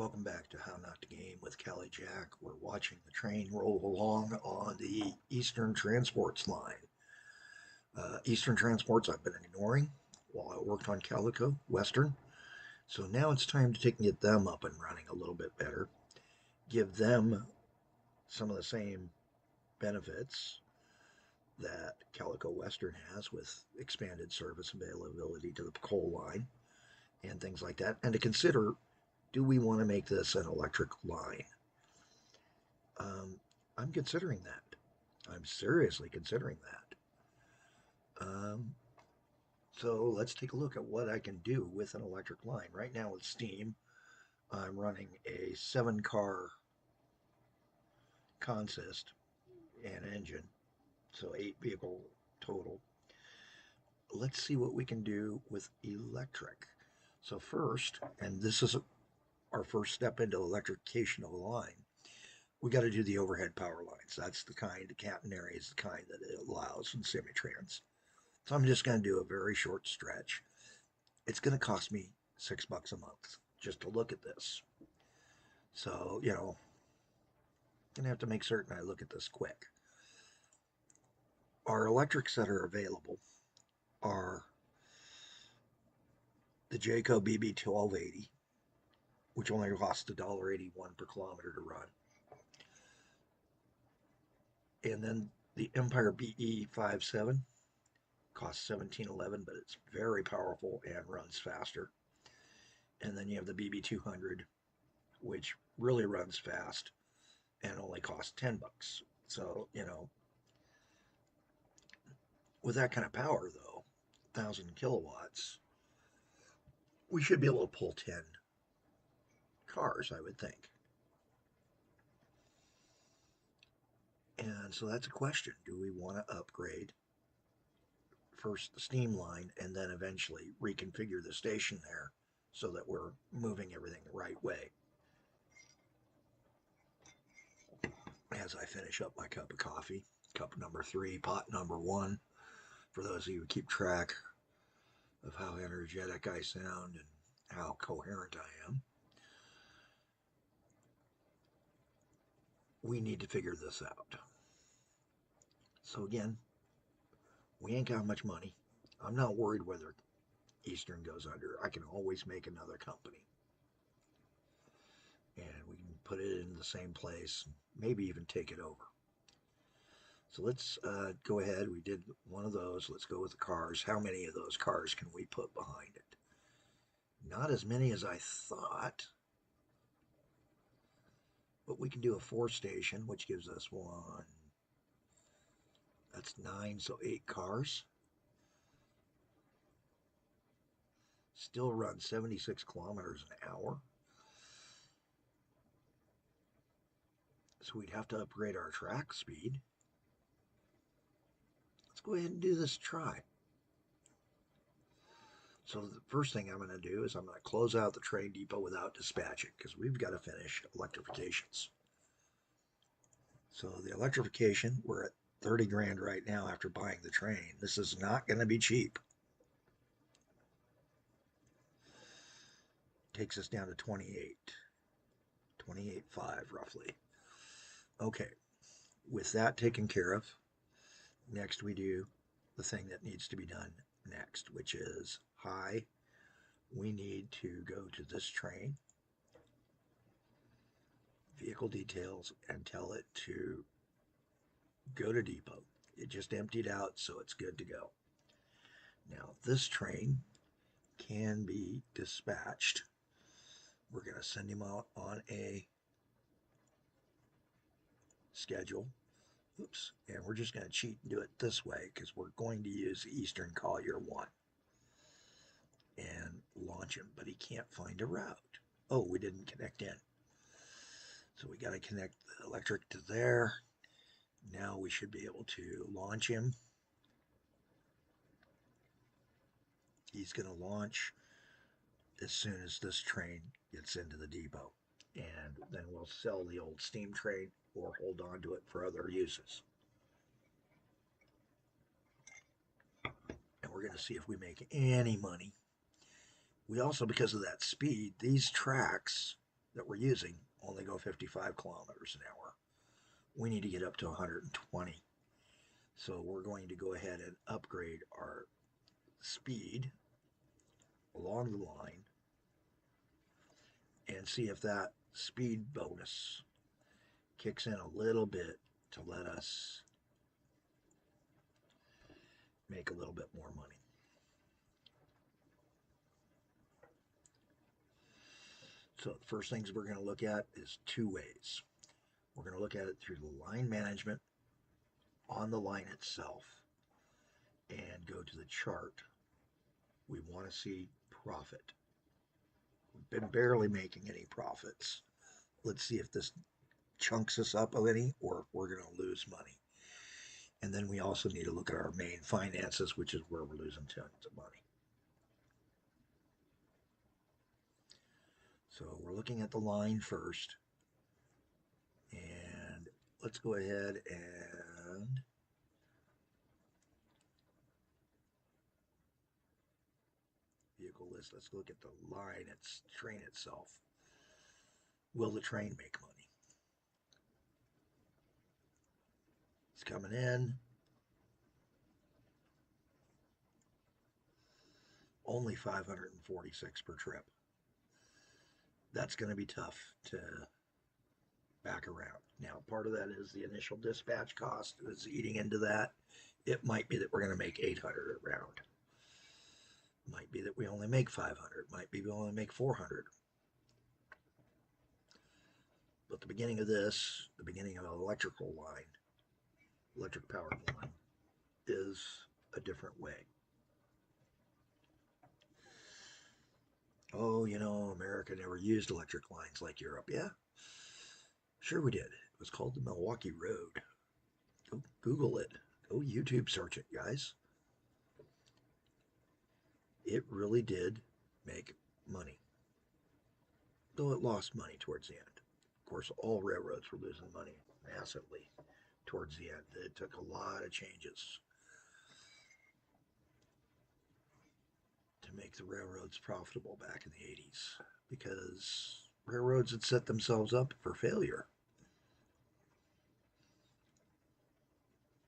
welcome back to How Not to Game with CaliJack. We're watching the train roll along on the Eastern Transports line. Eastern Transports I've been ignoring while I worked on Calico Western. So now it's time to get them up and running a little bit better. Give them some of the same benefits that Calico Western has with expanded service availability to the coal line and things like that. And to consider, do we want to make this an electric line? I'm considering that. I'm seriously considering that. So let's take a look at what I can do with an electric line. Right now with steam, I'm running a 7-car consist and engine, so 8 vehicle total. Let's see what we can do with electric. So first, and this is our first step into electrification of a line, we got to do the overhead power lines. That's the kind, the catenary is the kind that it allows in Simutrans. So I'm just going to do a very short stretch. It's going to cost me $6 a month just to look at this. So, going to have to make certain I look at this quick. Our electrics that are available are the Jayco BB1280, which only costs $1.81 per kilometer to run. And then the Empire BE57 costs $17.11, but it's very powerful and runs faster. And then you have the BB200, which really runs fast and only costs $10. So, with that kind of power, though, 1,000 kilowatts, we should be able to pull 10 cars, I would think. And so that's a question. Do we want to upgrade first the steam line and then eventually reconfigure the station there so that we're moving everything the right way? As I finish up my cup of coffee, cup number 3, pot number 1, for those of you who keep track of how energetic I sound and how coherent I am. We need to figure this out. So again, we ain't got much money. I'm not worried whether Eastern goes under. I can always make another company. And we can put it in the same place, maybe even take it over. So let's go ahead. We did one of those. Let's go with the cars. How many of those cars can we put behind it? Not as many as I thought. But we can do a 4-station, which gives us 1. That's 9, so 8 cars. Still run 76 kilometers an hour. So we'd have to upgrade our track speed. Let's go ahead and do this try. So the first thing I'm going to do is I'm going to close out the train depot without dispatching because we've got to finish electrifications. So the electrification, we're at 30 grand right now after buying the train. This is not going to be cheap. Takes us down to 28.5 roughly. Okay, with that taken care of, next we do the thing that needs to be done next, which is, hi, we need to go to this train, vehicle details, and tell it to go to depot. It just emptied out, so it's good to go. Now, this train can be dispatched. We're going to send him out on a schedule. Oops. And we're just going to cheat and do it this way because we're going to use Eastern Collier 1 and launch him, but he can't find a route. Oh, we didn't connect in. So we got to connect the electric to there. Now we should be able to launch him. He's going to launch as soon as this train gets into the depot. And then we'll sell the old steam train or hold on to it for other uses. And we're going to see if we make any money. We also, because of that speed, these tracks that we're using only go 55 kilometers an hour. We need to get up to 120. So we're going to go ahead and upgrade our speed along the line and see if that speed bonus kicks in a little bit to let us make a little bit more money. So the first things we're going to look at is two ways. We're going to look at it through the line management on the line itself and go to the chart. We want to see profit. We've been barely making any profits. Let's see if this chunks us up of any or if we're going to lose money. And then we also need to look at our main finances, which is where we're losing tons of money. So we're looking at the line first. And let's go ahead and vehicle list. Let's look at the line, its train itself. Will the train make money? It's coming in. Only 546 per trip. That's going to be tough to back around. Now, part of that is the initial dispatch cost is eating into that. It might be that we're going to make 800 around. It might be that we only make 500. It might be we only make 400. But the beginning of this, the beginning of an electrical line, electric powered line, is a different way. Oh, you know, America never used electric lines like Europe. Yeah, sure we did. It was called the Milwaukee Road. Go Google it. Go YouTube search it, guys. It really did make money, though it lost money towards the end. Of course, all railroads were losing money massively towards the end. It took a lot of changes to make the railroads profitable back in the 80s because railroads had set themselves up for failure.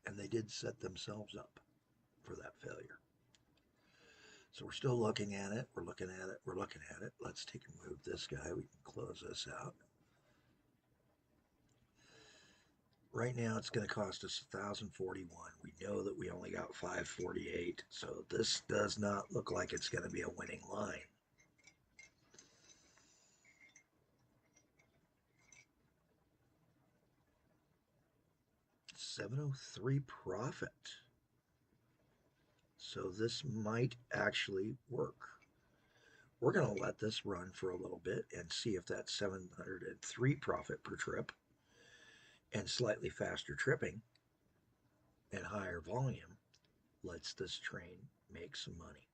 And they did set themselves up for that failure. So we're still looking at it. We're looking at it. We're looking at it. Let's take and move this guy. We can close this out. Right now it's going to cost us 1,041. We know that we only got 548. So this does not look like it's going to be a winning line. $703 profit. So this might actually work. We're going to let this run for a little bit and see if that 703 profit per trip and slightly faster tripping and higher volume lets this train make some money.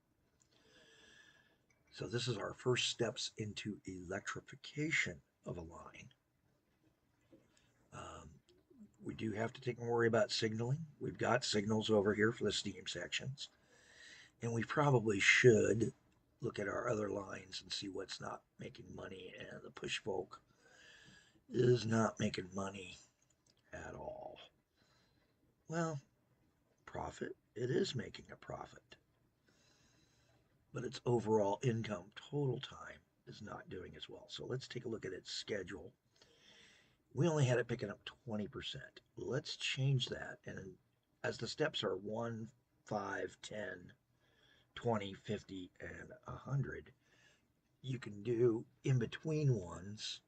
So this is our first steps into electrification of a line. We do have to take and worry about signaling. We've got signals over here for the steam sections. And we probably should look at our other lines and see what's not making money. And the push folk is not making money at all. Well, profit, it is making a profit. But its overall income total time is not doing as well. So let's take a look at its schedule. We only had it picking up 20%. Let's change that. And as the steps are 1, 5, 10, 20, 50, and 100, you can do in between ones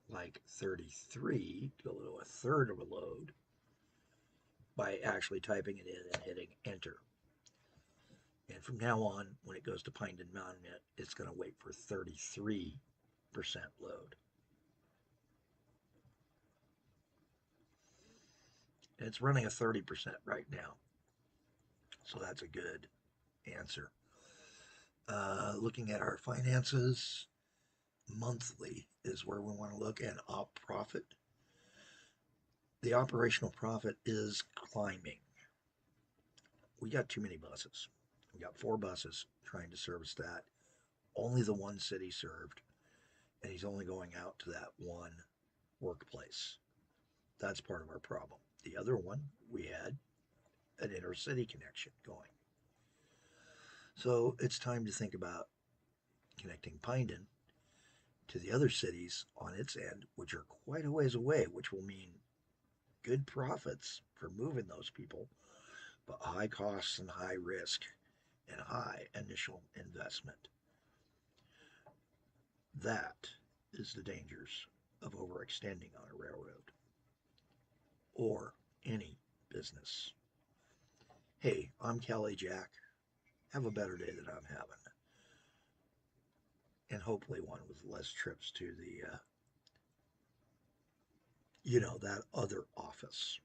like 33 to go to a third of a load by actually typing it in and hitting enter. And from now on, when it goes to Pinedon Mountain, it's going to wait for 33% load. And it's running a 30% right now. So that's a good answer. Looking at our finances, monthly is where we want to look at op profit. The operational profit is climbing. We got too many buses. We got 4 buses trying to service that. Only the one city served. and he's only going out to that one workplace. That's part of our problem. The other one, we had an intercity connection going. So it's time to think about connecting Pinedon to the other cities on its end, which are quite a ways away, which will mean good profits for moving those people, but high costs and high risk and high initial investment. That is the dangers of overextending on a railroad or any business. Hey, I'm CaliJack. Have a better day than I'm having. And hopefully one with less trips to the, that other office.